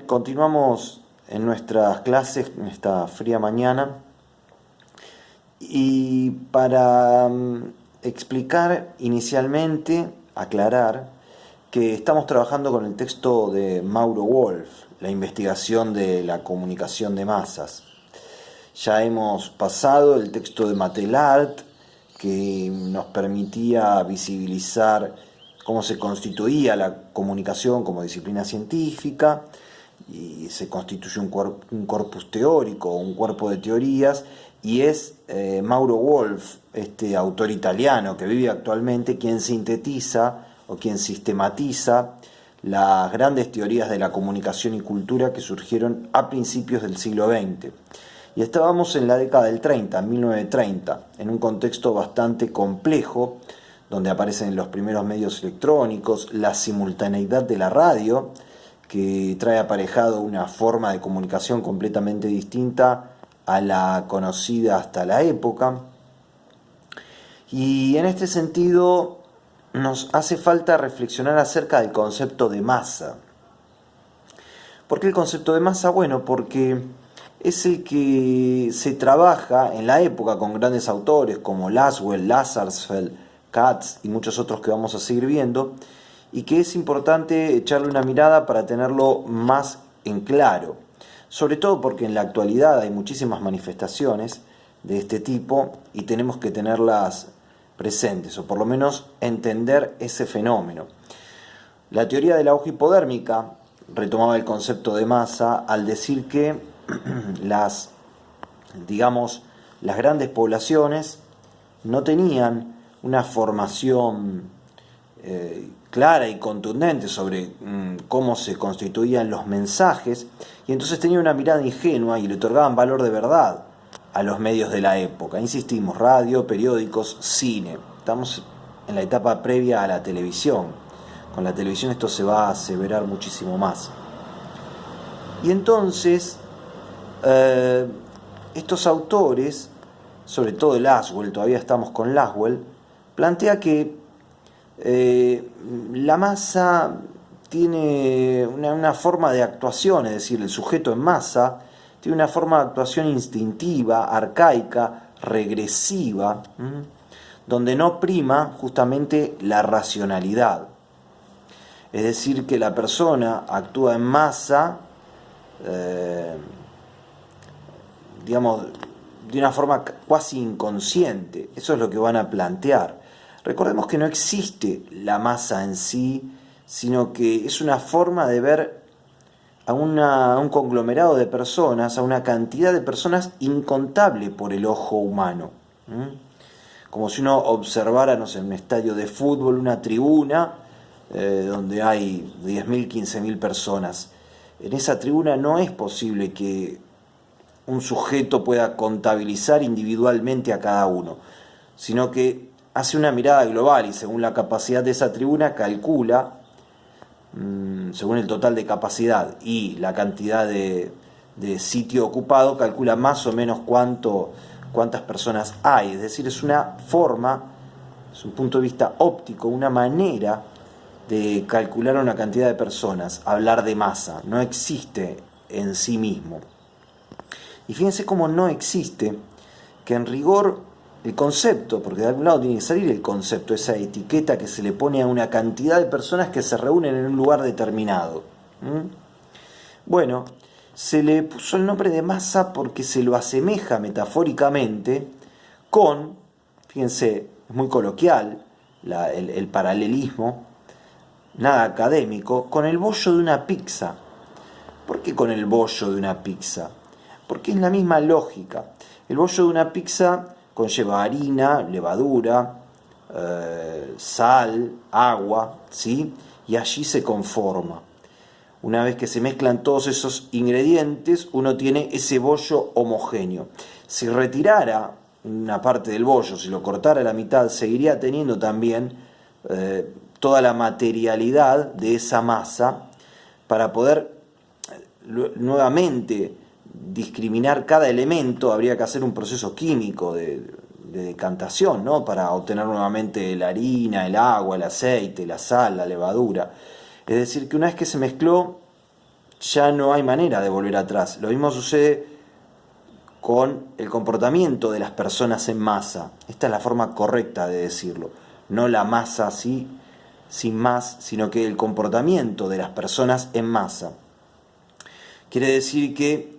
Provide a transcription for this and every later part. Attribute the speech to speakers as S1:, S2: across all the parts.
S1: Continuamos en nuestras clases en esta fría mañana y para explicar inicialmente, aclarar que estamos trabajando con el texto de Mauro Wolf, la investigación de la comunicación de masas. Ya hemos pasado el texto de Mateilhart, que nos permitía visibilizar cómo se constituía la comunicación como disciplina científica, y se constituye un corpus teórico, un cuerpo de teorías, y es Mauro Wolf, este autor italiano que vive actualmente, quien sintetiza o quien sistematiza las grandes teorías de la comunicación y cultura que surgieron a principios del siglo XX. Y estábamos en la década del 30, 1930, en un contexto bastante complejo, donde aparecen los primeros medios electrónicos, la simultaneidad de la radio, que trae aparejado una forma de comunicación completamente distinta a la conocida hasta la época. Y en este sentido nos hace falta reflexionar acerca del concepto de masa. ¿Por qué el concepto de masa? Bueno, porque es el que se trabaja en la época con grandes autores como Lasswell, Lazarsfeld, Katz y muchos otros que vamos a seguir viendo, y que es importante echarle una mirada para tenerlo más en claro, sobre todo porque en la actualidad hay muchísimas manifestaciones de este tipo y tenemos que tenerlas presentes, o por lo menos entender ese fenómeno. La teoría de la hoja hipodérmica retomaba el concepto de masa al decir que las grandes poblaciones no tenían una formación clara y contundente sobre cómo se constituían los mensajes, y entonces tenían una mirada ingenua y le otorgaban valor de verdad a los medios de la época. Insistimos, radio, periódicos, cine. Estamos en la etapa previa a la televisión. Con la televisión esto se va a aseverar muchísimo más. Y entonces estos autores, sobre todo Lasswell, todavía estamos con Lasswell, plantea que la masa tiene una forma de actuación, es decir, el sujeto en masa tiene una forma de actuación instintiva, arcaica, regresiva, donde no prima justamente la racionalidad. Es decir, que la persona actúa en masa, de una forma cuasi inconsciente. Eso es lo que van a plantear. Recordemos que no existe la masa en sí, sino que es una forma de ver a un conglomerado de personas, a una cantidad de personas incontable por el ojo humano. Como si uno observara, no sé, en un estadio de fútbol, una tribuna donde hay 10.000, 15.000 personas. En esa tribuna no es posible que un sujeto pueda contabilizar individualmente a cada uno, sino que hace una mirada global y según la capacidad de esa tribuna calcula, según el total de capacidad y la cantidad de sitio ocupado, calcula más o menos cuántas personas hay. Es decir, es una forma, es un punto de vista óptico, una manera de calcular una cantidad de personas. Hablar de masa no existe en sí mismo. Y fíjense cómo no existe, que en rigor el concepto, porque de algún lado tiene que salir el concepto, esa etiqueta que se le pone a una cantidad de personas que se reúnen en un lugar determinado. Bueno, se le puso el nombre de masa porque se lo asemeja metafóricamente con, fíjense, es muy coloquial el paralelismo, nada académico, con el bollo de una pizza. ¿Por qué con el bollo de una pizza? Porque es la misma lógica. El bollo de una pizza conlleva harina, levadura, sal, agua, ¿sí? Y allí se conforma. Una vez que se mezclan todos esos ingredientes, uno tiene ese bollo homogéneo. Si retirara una parte del bollo, si lo cortara a la mitad, seguiría teniendo también toda la materialidad de esa masa para poder nuevamente discriminar cada elemento. Habría que hacer un proceso químico de decantación, ¿no? Para obtener nuevamente la harina, el agua, el aceite, la sal, la levadura. Es decir, que una vez que se mezcló, ya no hay manera de volver atrás. Lo mismo sucede con el comportamiento de las personas en masa. Esta es la forma correcta de decirlo. No la masa así, sin más, sino que el comportamiento de las personas en masa. Quiere decir que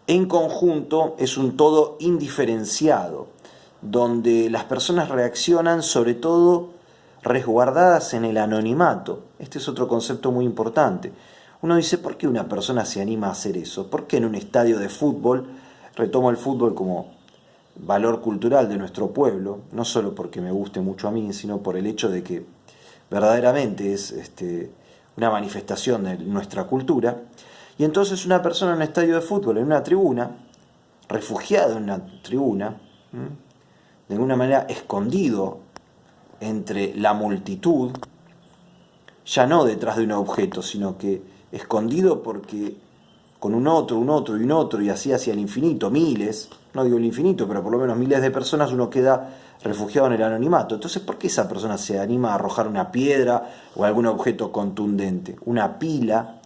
S1: en conjunto es un todo indiferenciado, donde las personas reaccionan sobre todo resguardadas en el anonimato. Este es otro concepto muy importante. Uno dice, ¿por qué una persona se anima a hacer eso? ¿Por qué en un estadio de fútbol, retomo el fútbol como valor cultural de nuestro pueblo, no solo porque me guste mucho a mí, sino por el hecho de que verdaderamente es una manifestación de nuestra cultura, y entonces una persona en un estadio de fútbol, en una tribuna, refugiado en una tribuna, de alguna manera escondido entre la multitud, ya no detrás de un objeto, sino que escondido porque con un otro y un otro, y así hacia el infinito, miles, no digo el infinito, pero por lo menos miles de personas, uno queda refugiado en el anonimato. Entonces, ¿por qué esa persona se anima a arrojar una piedra o algún objeto contundente? Una pila,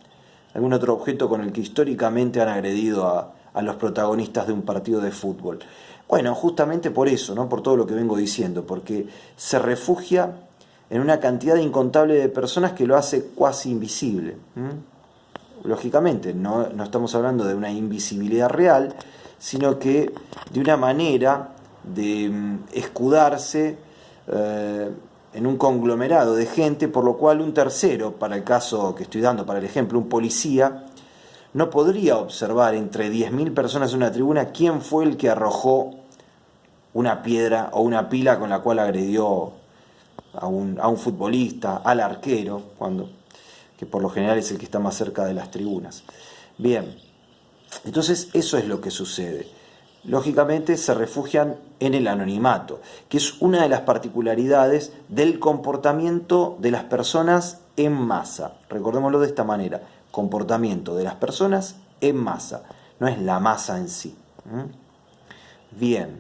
S1: algún otro objeto con el que históricamente han agredido a los protagonistas de un partido de fútbol. Bueno, justamente por eso, ¿no? Por todo lo que vengo diciendo, porque se refugia en una cantidad incontable de personas que lo hace cuasi invisible. Lógicamente, no estamos hablando de una invisibilidad real, sino que de una manera de escudarse en un conglomerado de gente, por lo cual un tercero, para el caso que estoy dando, para el ejemplo, un policía, no podría observar entre 10.000 personas en una tribuna quién fue el que arrojó una piedra o una pila con la cual agredió a un futbolista, al arquero, que por lo general es el que está más cerca de las tribunas. Bien, entonces eso es lo que sucede. Lógicamente se refugian en el anonimato, que es una de las particularidades del comportamiento de las personas en masa. Recordémoslo de esta manera, comportamiento de las personas en masa, no es la masa en sí. Bien,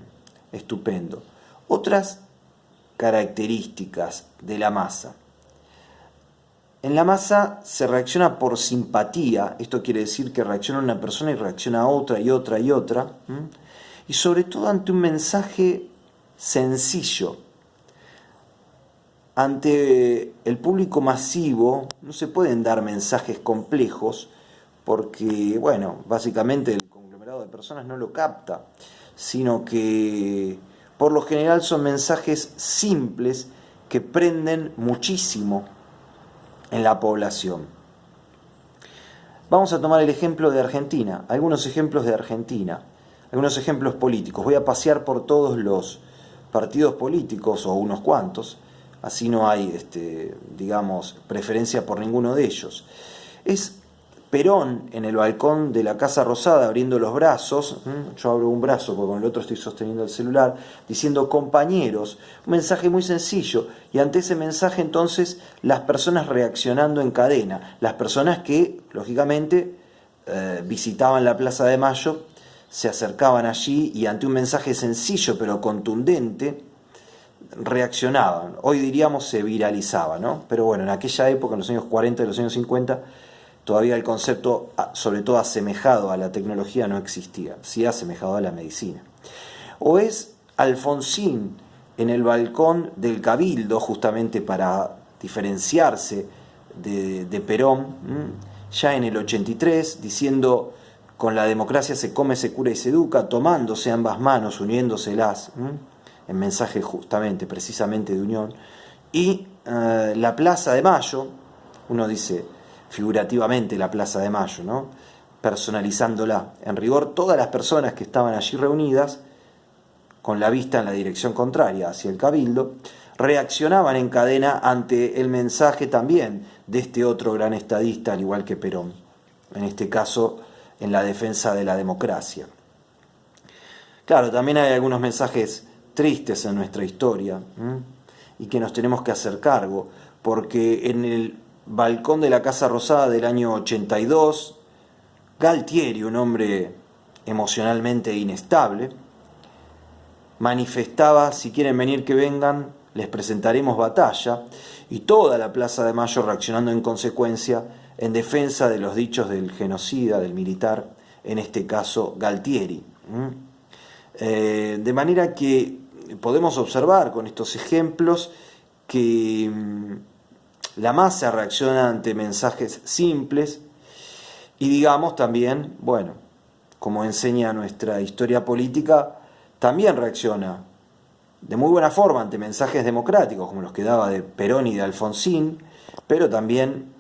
S1: estupendo. Otras características de la masa. En la masa se reacciona por simpatía, esto quiere decir que reacciona una persona y reacciona a otra y otra y otra, y sobre todo ante un mensaje sencillo. Ante el público masivo no se pueden dar mensajes complejos porque, bueno, básicamente el conglomerado de personas no lo capta, sino que por lo general son mensajes simples que prenden muchísimo en la población. Vamos a tomar el ejemplo de Argentina, algunos ejemplos de Argentina, algunos ejemplos políticos. Voy a pasear por todos los partidos políticos, o unos cuantos, así no hay, digamos, preferencia por ninguno de ellos. Es Perón en el balcón de la Casa Rosada abriendo los brazos, yo abro un brazo porque con el otro estoy sosteniendo el celular, diciendo compañeros, un mensaje muy sencillo, y ante ese mensaje entonces las personas reaccionando en cadena, las personas que lógicamente visitaban la Plaza de Mayo, se acercaban allí y ante un mensaje sencillo pero contundente, reaccionaban. Hoy diríamos se viralizaba, ¿no? Pero bueno, en aquella época, en los años 40 y los años 50, todavía el concepto, sobre todo asemejado a la tecnología, no existía, sí asemejado a la medicina. O es Alfonsín en el balcón del Cabildo, justamente para diferenciarse de Perón, ya en el 83, diciendo: con la democracia se come, se cura y se educa, tomándose ambas manos, uniéndoselas, en mensaje justamente, precisamente de unión. Y la Plaza de Mayo, uno dice figurativamente la Plaza de Mayo, ¿no? Personalizándola. En rigor, todas las personas que estaban allí reunidas, con la vista en la dirección contraria, hacia el Cabildo, reaccionaban en cadena ante el mensaje también de este otro gran estadista, al igual que Perón, en este caso en la defensa de la democracia. Claro, también hay algunos mensajes tristes en nuestra historia, y que nos tenemos que hacer cargo, porque en el balcón de la Casa Rosada del año 82, Galtieri, un hombre emocionalmente inestable, manifestaba: si quieren venir que vengan, les presentaremos batalla, y toda la Plaza de Mayo reaccionando en consecuencia, en defensa de los dichos del genocida, del militar, en este caso Galtieri. De manera que podemos observar con estos ejemplos que la masa reacciona ante mensajes simples y digamos también, bueno, como enseña nuestra historia política, también reacciona de muy buena forma ante mensajes democráticos como los que daba de Perón y de Alfonsín, pero también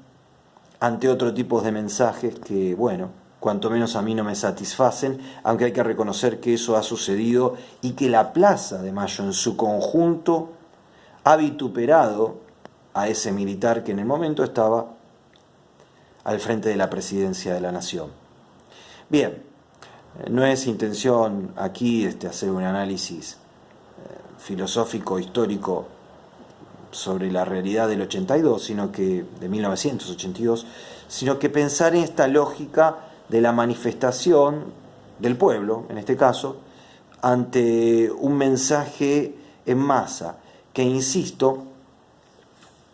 S1: ante otro tipo de mensajes que, bueno, cuanto menos a mí no me satisfacen, aunque hay que reconocer que eso ha sucedido y que la Plaza de Mayo en su conjunto ha vituperado a ese militar que en el momento estaba al frente de la presidencia de la Nación. Bien, no es intención aquí hacer un análisis filosófico, histórico sobre la realidad del 82, de 1982, sino que pensar en esta lógica de la manifestación del pueblo, en este caso, ante un mensaje en masa, que, insisto,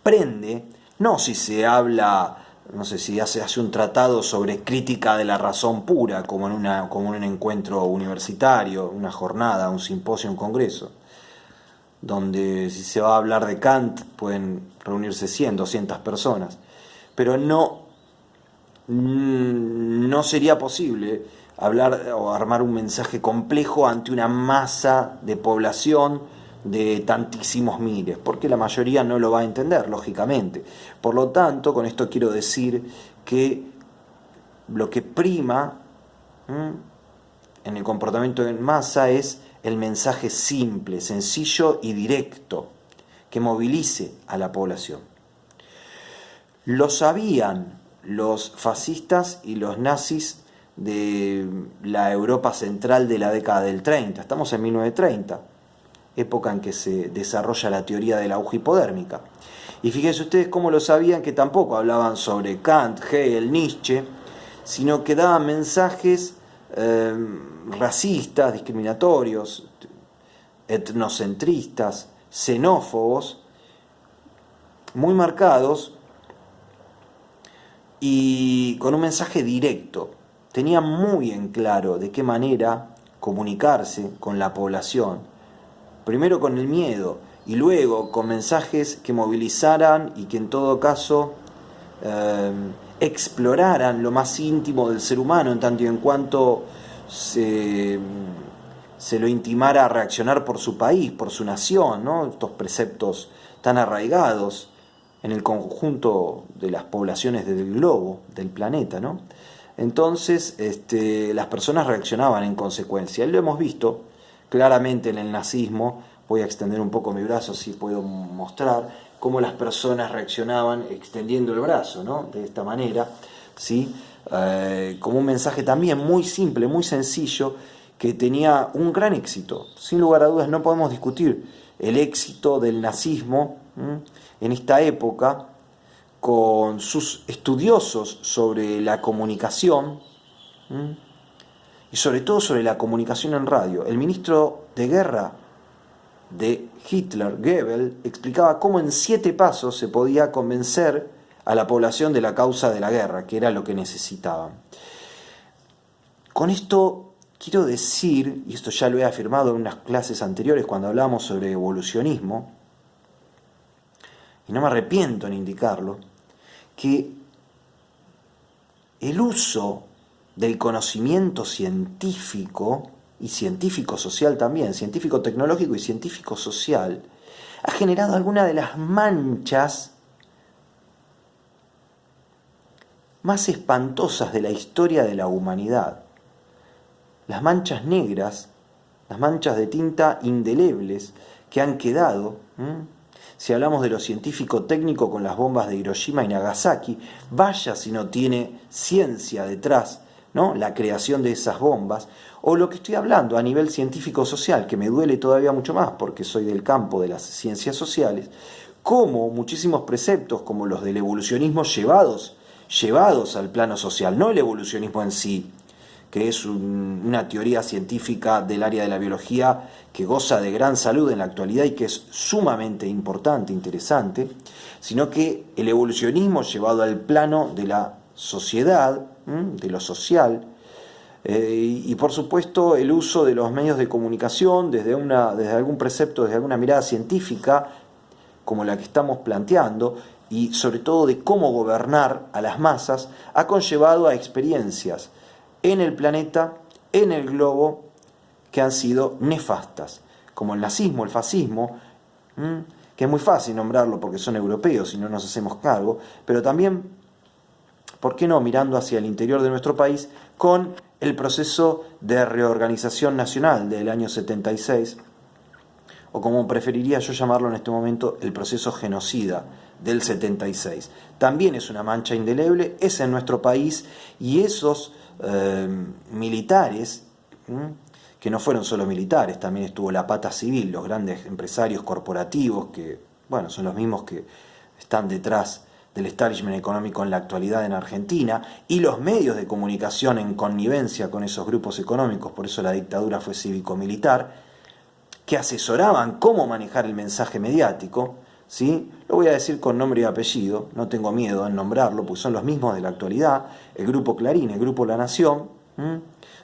S1: prende, no si se habla, no sé si hace un tratado sobre crítica de la razón pura, como en un encuentro universitario, una jornada, un simposio, un congreso, donde si se va a hablar de Kant pueden reunirse 100, 200 personas, pero no sería posible hablar o armar un mensaje complejo ante una masa de población de tantísimos miles, porque la mayoría no lo va a entender, lógicamente. Por lo tanto, con esto quiero decir que lo que prima en el comportamiento en masa es el mensaje simple, sencillo y directo, que movilice a la población. Lo sabían los fascistas y los nazis de la Europa central de la década del 30. Estamos en 1930, época en que se desarrolla la teoría de la aguja hipodérmica. Y fíjense ustedes cómo lo sabían, que tampoco hablaban sobre Kant, Hegel, Nietzsche, sino que daban mensajes racistas, discriminatorios, etnocentristas, xenófobos, muy marcados y con un mensaje directo. Tenía muy en claro de qué manera comunicarse con la población, primero con el miedo y luego con mensajes que movilizaran y que en todo caso exploraran lo más íntimo del ser humano, en tanto y en cuanto se lo intimara a reaccionar por su país, por su nación, ¿no? Estos preceptos tan arraigados en el conjunto de las poblaciones del globo, del planeta, ¿no? Entonces, las personas reaccionaban en consecuencia. Y lo hemos visto claramente en el nazismo. Voy a extender un poco mi brazo, si puedo mostrar cómo las personas reaccionaban extendiendo el brazo, ¿no? De esta manera, ¿sí? Como un mensaje también muy simple, muy sencillo, que tenía un gran éxito. Sin lugar a dudas, no podemos discutir el éxito del nazismo en esta época, con sus estudiosos sobre la comunicación y sobre todo sobre la comunicación en radio. El ministro de Guerra de Hitler, Goebbels, explicaba cómo en 7 pasos se podía convencer a la población de la causa de la guerra, que era lo que necesitaban. Con esto quiero decir, y esto ya lo he afirmado en unas clases anteriores cuando hablábamos sobre evolucionismo, y no me arrepiento en indicarlo, que el uso del conocimiento científico y científico-social también, científico-tecnológico y científico-social, ha generado algunas de las manchas más espantosas de la historia de la humanidad. Las manchas negras, las manchas de tinta indelebles que han quedado, si hablamos de lo científico-técnico con las bombas de Hiroshima y Nagasaki, vaya si no tiene ciencia detrás, ¿no? La creación de esas bombas, o lo que estoy hablando a nivel científico-social, que me duele todavía mucho más porque soy del campo de las ciencias sociales, como muchísimos preceptos como los del evolucionismo llevados al plano social, no el evolucionismo en sí, que es una teoría científica del área de la biología que goza de gran salud en la actualidad y que es sumamente importante, interesante, sino que el evolucionismo llevado al plano de la sociedad, de lo social, y por supuesto el uso de los medios de comunicación desde algún precepto, desde alguna mirada científica, como la que estamos planteando, y sobre todo de cómo gobernar a las masas, ha conllevado a experiencias en el planeta, en el globo, que han sido nefastas, como el nazismo, el fascismo, que es muy fácil nombrarlo porque son europeos y no nos hacemos cargo, pero también, ¿por qué no?, mirando hacia el interior de nuestro país, con el proceso de reorganización nacional del año 76, o como preferiría yo llamarlo en este momento, el proceso genocida del 76. También es una mancha indeleble, es en nuestro país, y esos militares, que no fueron solo militares, también estuvo la pata civil, los grandes empresarios corporativos, que bueno, son los mismos que están detrás del establishment económico en la actualidad en Argentina, y los medios de comunicación en connivencia con esos grupos económicos, por eso la dictadura fue cívico-militar, que asesoraban cómo manejar el mensaje mediático, ¿sí? Lo voy a decir con nombre y apellido, no tengo miedo en nombrarlo, porque son los mismos de la actualidad, el Grupo Clarín, el Grupo La Nación.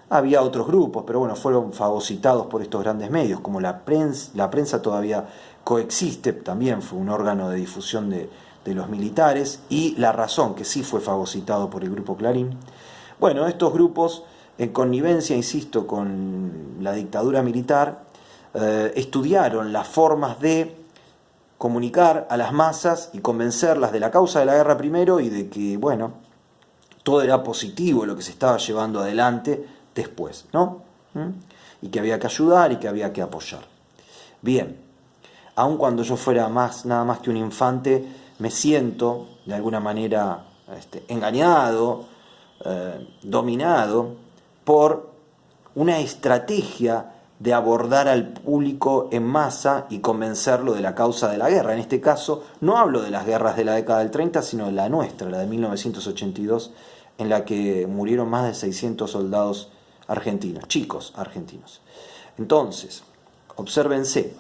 S1: Había otros grupos, pero bueno, fueron fagocitados por estos grandes medios, como la prensa todavía coexiste, también fue un órgano de difusión de los militares, y La Razón, que sí fue fagocitado por el Grupo Clarín. Bueno, estos grupos, en connivencia, insisto, con la dictadura militar, estudiaron las formas de comunicar a las masas y convencerlas de la causa de la guerra primero, y de que, bueno, todo era positivo lo que se estaba llevando adelante después, ¿no? Y que había que ayudar y que había que apoyar. Bien, aun cuando yo fuera nada más que un infante, me siento de alguna manera engañado, dominado por una estrategia de abordar al público en masa y convencerlo de la causa de la guerra. En este caso, no hablo de las guerras de la década del 30, sino de la nuestra, la de 1982, en la que murieron más de 600 soldados argentinos, chicos argentinos. Entonces, obsérvense,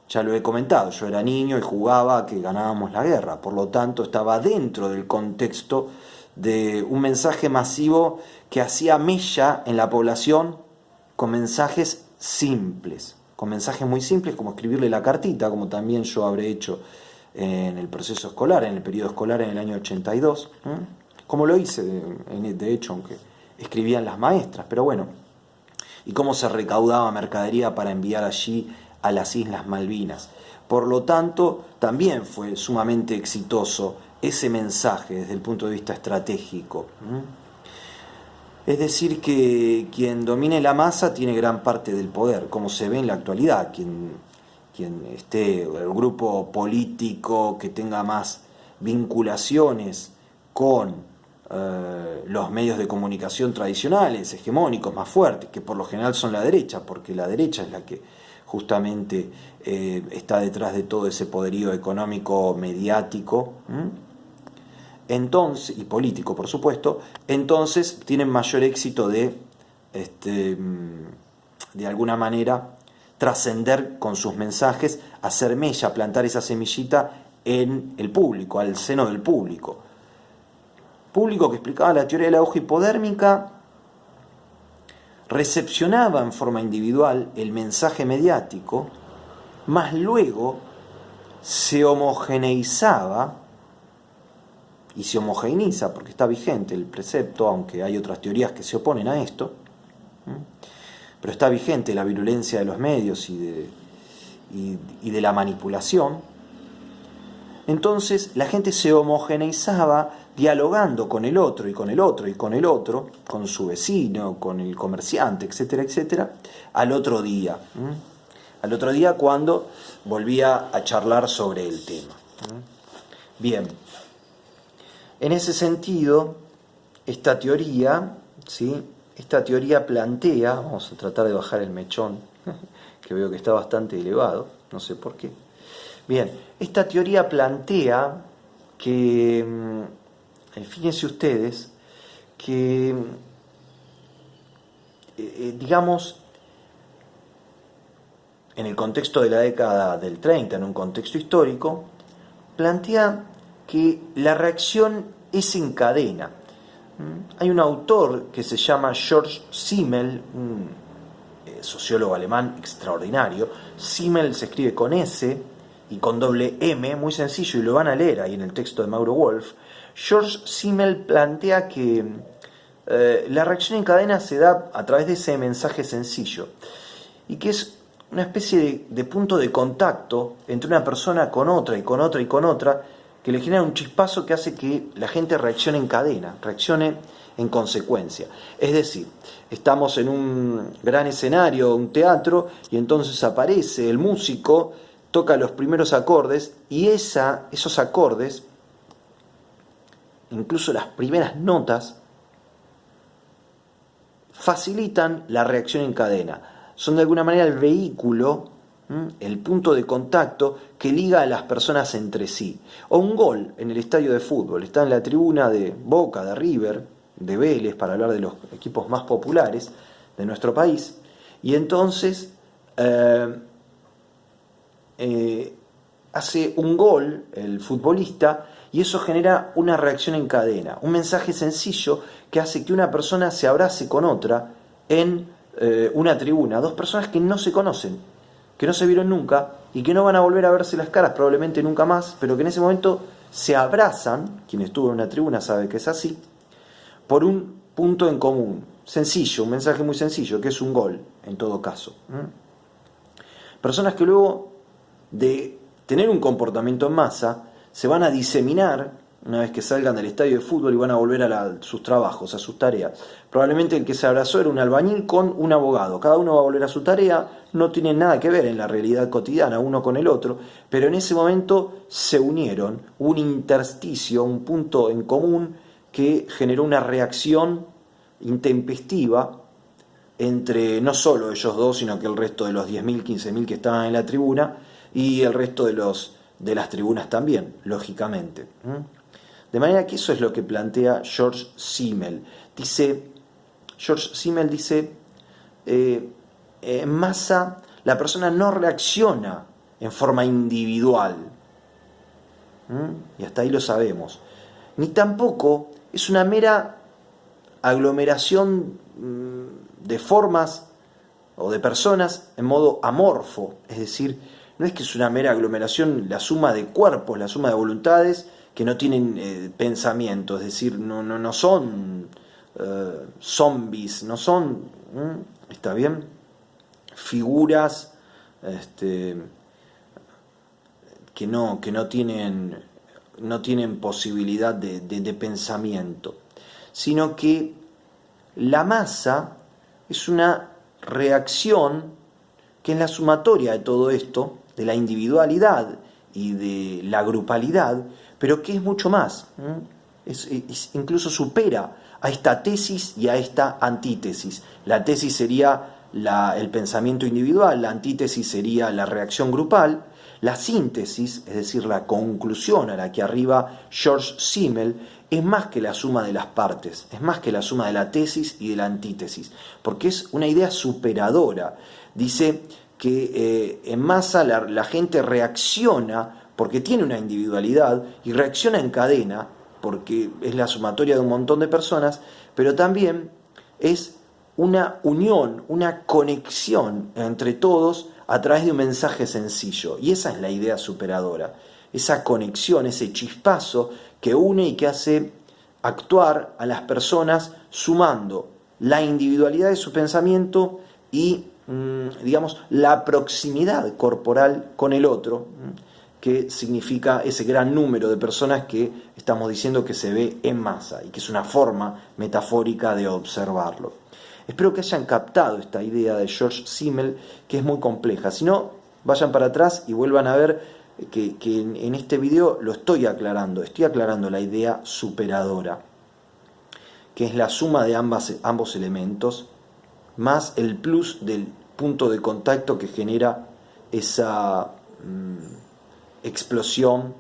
S1: ya lo he comentado, yo era niño y jugaba a que ganábamos la guerra, por lo tanto estaba dentro del contexto de un mensaje masivo que hacía mella en la población, con mensajes simples, con mensajes muy simples, como escribirle la cartita, como también yo habré hecho en el proceso escolar, en el periodo escolar en el año 82, como lo hice de hecho, aunque escribían las maestras, pero bueno, y cómo se recaudaba mercadería para enviar allí a las Islas Malvinas. Por lo tanto, también fue sumamente exitoso ese mensaje desde el punto de vista estratégico. Es decir, que quien domine la masa tiene gran parte del poder, como se ve en la actualidad. Quien esté, el grupo político que tenga más vinculaciones con los medios de comunicación tradicionales, hegemónicos, más fuertes, que por lo general son la derecha, porque la derecha es la que justamente está detrás de todo ese poderío económico, mediático, entonces, y político por supuesto, entonces tienen mayor éxito de alguna manera trascender con sus mensajes, hacer mella, plantar esa semillita en el público, al seno del público. Público que explicaba la teoría de la aguja hipodérmica, recepcionaba en forma individual el mensaje mediático, mas luego se homogeneizaba, y se homogeneiza porque está vigente el precepto, aunque hay otras teorías que se oponen a esto, pero está vigente la virulencia de los medios y de la manipulación. Entonces la gente se homogeneizaba dialogando con el otro y con el otro y con el otro, con su vecino, con el comerciante, etcétera, etcétera, al otro día. Al otro día cuando volvía a charlar sobre el tema. Bien, en ese sentido, esta teoría, ¿sí? Esta teoría plantea, vamos a tratar de bajar el mechón, que veo que está bastante elevado, no sé por qué. Bien, esta teoría plantea que, fíjense ustedes, que digamos, en el contexto de la década del 30, en un contexto histórico, plantea que la reacción es en cadena. Hay un autor que se llama George Simmel, un sociólogo alemán extraordinario. Simmel se escribe con S y con doble M, muy sencillo, y lo van a leer ahí en el texto de Mauro Wolf. George Simmel plantea que la reacción en cadena se da a través de ese mensaje sencillo y que es una especie de punto de contacto entre una persona con otra y con otra y con otra, que le genera un chispazo que hace que la gente reaccione en cadena, reaccione en consecuencia. Es decir, estamos en un gran escenario, un teatro, y entonces aparece el músico, toca los primeros acordes, y esos acordes, incluso las primeras notas, facilitan la reacción en cadena. Son de alguna manera el vehículo, el punto de contacto que liga a las personas entre sí. O un gol en el estadio de fútbol. Está en la tribuna de Boca, de River, de Vélez, para hablar de los equipos más populares de nuestro país. Y entonces hace un gol el futbolista y eso genera una reacción en cadena. Un mensaje sencillo que hace que una persona se abrace con otra en una tribuna. Dos personas que no se conocen, que no se vieron nunca y que no van a volver a verse las caras probablemente nunca más, pero que en ese momento se abrazan. Quien estuvo en una tribuna sabe que es así, por un punto en común, sencillo, un mensaje muy sencillo, que es un gol en todo caso. Personas que luego de tener un comportamiento en masa se van a diseminar una vez que salgan del estadio de fútbol y van a volver a sus trabajos, a sus tareas. Probablemente el que se abrazó era un albañil con un abogado. Cada uno va a volver a su tarea, no tienen nada que ver en la realidad cotidiana uno con el otro, pero en ese momento se unieron, un intersticio, un punto en común que generó una reacción intempestiva entre no solo ellos dos, sino que el resto de los 10.000, 15.000 que estaban en la tribuna y el resto de las tribunas también, lógicamente. De manera que eso es lo que plantea George Simmel. George Simmel dice, en masa la persona no reacciona en forma individual, y hasta ahí lo sabemos, ni tampoco es una mera aglomeración de formas o de personas en modo amorfo, es decir, no es que es una mera aglomeración, la suma de cuerpos, la suma de voluntades que no tienen pensamiento, es decir, no son zombies, no son, ¿está bien?, figuras que no tienen posibilidad de pensamiento, sino que la masa es una reacción que es la sumatoria de todo esto, de la individualidad y de la grupalidad, pero que es mucho más, incluso supera a esta tesis y a esta antítesis. La tesis sería el pensamiento individual, la antítesis sería la reacción grupal, la síntesis, es decir, la conclusión a la que arriba George Simmel, es más que la suma de las partes, es más que la suma de la tesis y de la antítesis, porque es una idea superadora. Dice que en masa la gente reacciona porque tiene una individualidad y reacciona en cadena porque es la sumatoria de un montón de personas, pero también es una unión, una conexión entre todos a través de un mensaje sencillo. Y esa es la idea superadora, esa conexión, ese chispazo que une y que hace actuar a las personas sumando la individualidad de su pensamiento y, digamos, la proximidad corporal con el otro, que significa ese gran número de personas que estamos diciendo que se ve en masa y que es una forma metafórica de observarlo. Espero que hayan captado esta idea de George Simmel, que es muy compleja. Si no, vayan para atrás y vuelvan a ver que en este video lo estoy aclarando la idea superadora, que es la suma de ambos elementos, más el plus del punto de contacto que genera esa explosión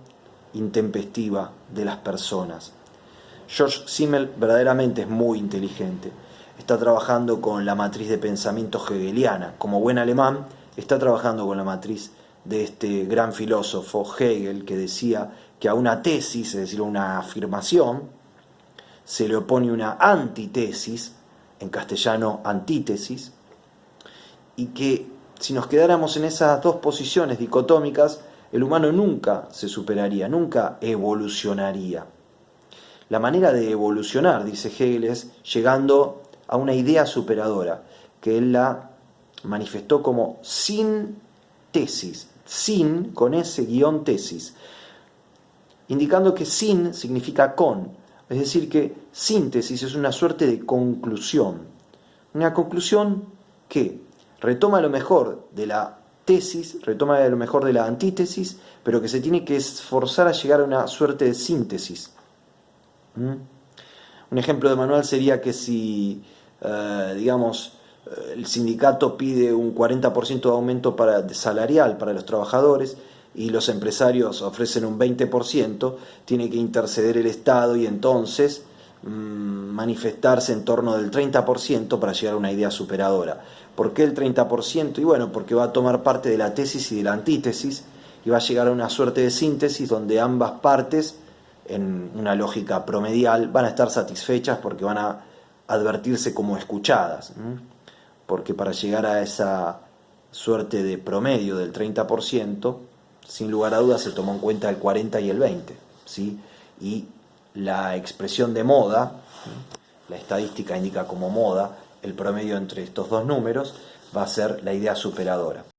S1: intempestiva de las personas. George Simmel verdaderamente es muy inteligente. está trabajando con la matriz de pensamiento hegeliana. Como buen alemán, está trabajando con la matriz de este gran filósofo Hegel, que decía que a una tesis, es decir, a una afirmación, se le opone una antitesis, en castellano antítesis, y que si nos quedáramos en esas dos posiciones dicotómicas, el humano nunca se superaría, nunca evolucionaría. La manera de evolucionar, dice Hegel, es llegando a una idea superadora, que él la manifestó como sintesis, sin con ese guión tesis, indicando que sin significa con, es decir, que síntesis es una suerte de conclusión, una conclusión que retoma lo mejor de la tesis, retoma lo mejor de la antítesis, pero que se tiene que esforzar a llegar a una suerte de síntesis. Un ejemplo de manual sería que si, el sindicato pide un 40% de aumento salarial para los trabajadores y los empresarios ofrecen un 20%, tiene que interceder el Estado y entonces manifestarse en torno del 30% para llegar a una idea superadora. ¿Por qué el 30%? Y bueno, porque va a tomar parte de la tesis y de la antítesis y va a llegar a una suerte de síntesis donde ambas partes, en una lógica promedial, van a estar satisfechas porque van a advertirse como escuchadas. Porque para llegar a esa suerte de promedio del 30%, sin lugar a dudas se tomó en cuenta el 40 y el 20, ¿sí? Y la expresión de moda, la estadística indica como moda, el promedio entre estos dos números va a ser la idea superadora.